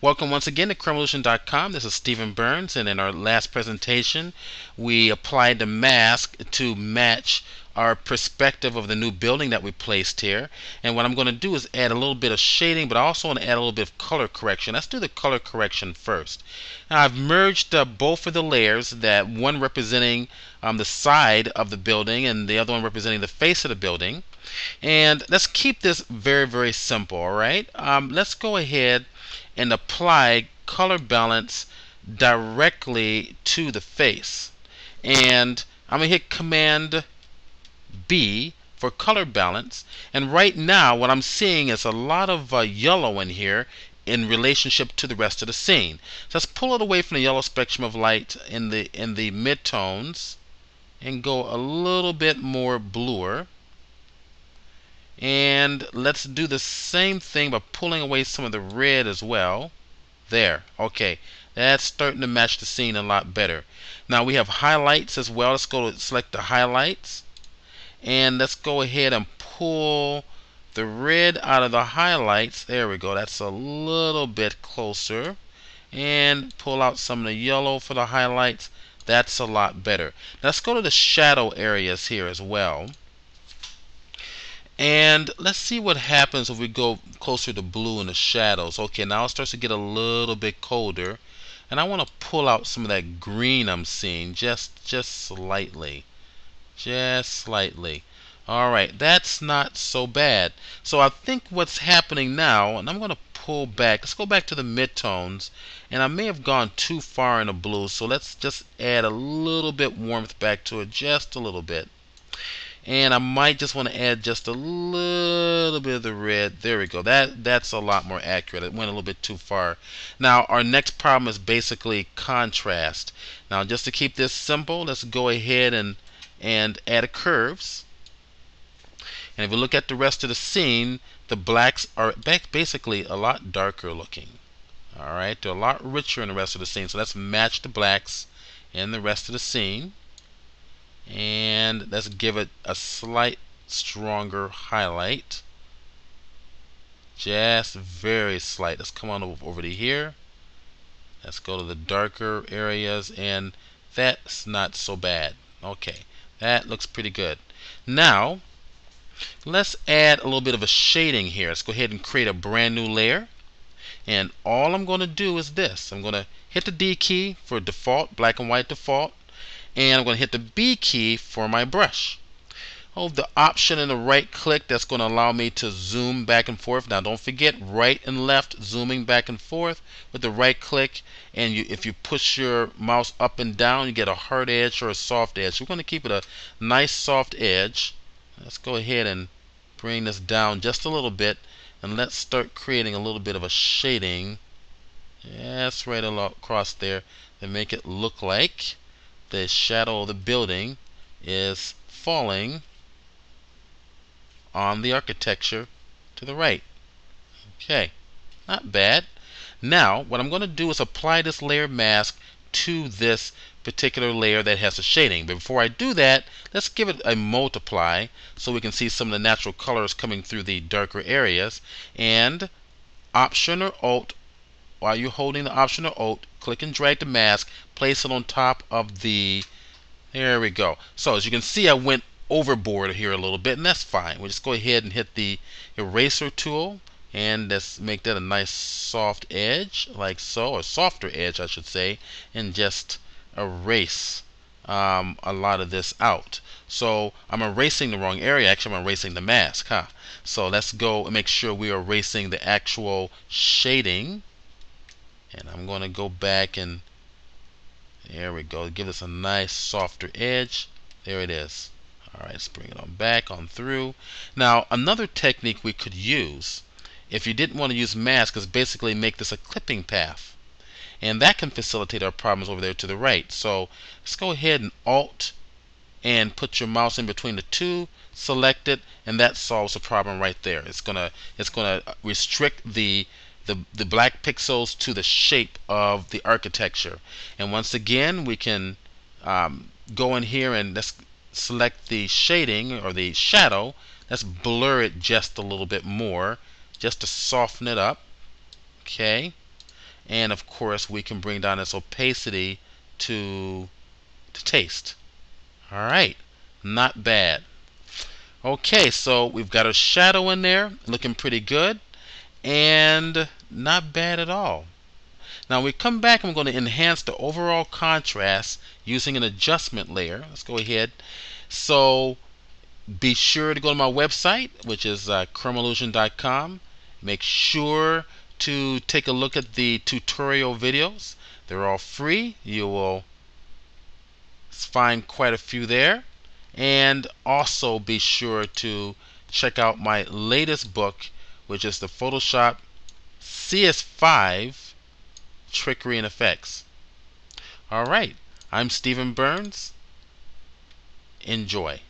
Welcome once again to Crimevolution.com. This is Stephen Burns, and in our last presentation we applied the mask to match our perspective of the new building that we placed here. And what I'm going to do is add a little bit of shading, but I also want to add a little bit of color correction. Let's do the color correction first. Now I've merged both of the layers, that one representing the side of the building and the other one representing the face of the building. And let's keep this very, very simple, alright? Let's go ahead and apply color balance directly to the face. And I'm going to hit Command B for color balance. And right now what I'm seeing is a lot of yellow in here in relationship to the rest of the scene. So let's pull it away from the yellow spectrum of light in the midtones and go a little bit more bluer. And let's do the same thing by pulling away some of the red as well. There. Okay. That's starting to match the scene a lot better. Now we have highlights as well. Let's go to select the highlights. And let's go ahead and pull the red out of the highlights. There we go. That's a little bit closer. And pull out some of the yellow for the highlights. That's a lot better. Let's go to the shadow areas here as well. And let's see what happens if we go closer to blue in the shadows. Okay, now it starts to get a little bit colder. And I want to pull out some of that green I'm seeing just slightly. Just slightly. Alright, that's not so bad. So I think what's happening now, and I'm going to pull back. Let's go back to the midtones. And I may have gone too far in the blue, so let's just add a little bit warmth back to it, just a little bit. And I might just want to add just a little bit of the red. There we go. That's a lot more accurate. It went a little bit too far. Now our next problem is basically contrast. Now just to keep this simple, let's go ahead and add a curves. And if we look at the rest of the scene, the blacks are basically a lot darker looking. Alright, they're a lot richer in the rest of the scene. So let's match the blacks in the rest of the scene. And let's give it a slight stronger highlight. Just very slight. Let's come on over to here. Let's go to the darker areas, and that's not so bad. Okay, that looks pretty good. Now let's add a little bit of a shading here. Let's go ahead and create a brand new layer. And all I'm going to do is this. I'm going to hit the D key for default, black and white default. And I'm going to hit the B key for my brush. Hold the option and the right click. That's going to allow me to zoom back and forth. Now don't forget right and left zooming back and forth with the right click. And if you push your mouse up and down, you get a hard edge or a soft edge. We're going to keep it a nice soft edge. Let's go ahead and bring this down just a little bit. And let's start creating a little bit of a shading. Yes, right across there to make it look like the shadow of the building is falling on the architecture to the right. Okay, not bad. Now what I'm going to do is apply this layer mask to this particular layer that has the shading. But before I do that, let's give it a multiply so we can see some of the natural colors coming through the darker areas. And Option or Alt, while you're holding the Option or Alt, click and drag the mask, place it on top of the, there we go. So as you can see, I went overboard here a little bit, and that's fine. We'll just go ahead and hit the eraser tool, and let's make that a nice soft edge like so, or softer edge I should say, and just erase a lot of this out. So I'm erasing the wrong area. Actually, I'm erasing the mask, So let's go and make sure we are erasing the actual shading. And I'm going to go back and there we go. Give us a nice softer edge. There it is. Alright, let's bring it on back on through. Now another technique we could use if you didn't want to use mask is basically make this a clipping path. And that can facilitate our problems over there to the right. So let's go ahead and Alt and put your mouse in between the two, select it, and that solves the problem right there. It's gonna restrict the black pixels to the shape of the architecture. And once again, we can go in here and let's select the shading or the shadow. Let's blur it just a little bit more, just to soften it up. Okay. And of course, we can bring down this opacity to taste. All right, not bad. Okay, so we've got a shadow in there, looking pretty good, and not bad at all. Now we come back and we're going to enhance the overall contrast using an adjustment layer. Let's go ahead. So be sure to go to my website, which is chromalusion.com. Make sure to take a look at the tutorial videos. They're all free. You will find quite a few there. And also be sure to check out my latest book, which is the Photoshop CS5 Trickery and Effects. Alright, I'm Stephen Burns. Enjoy.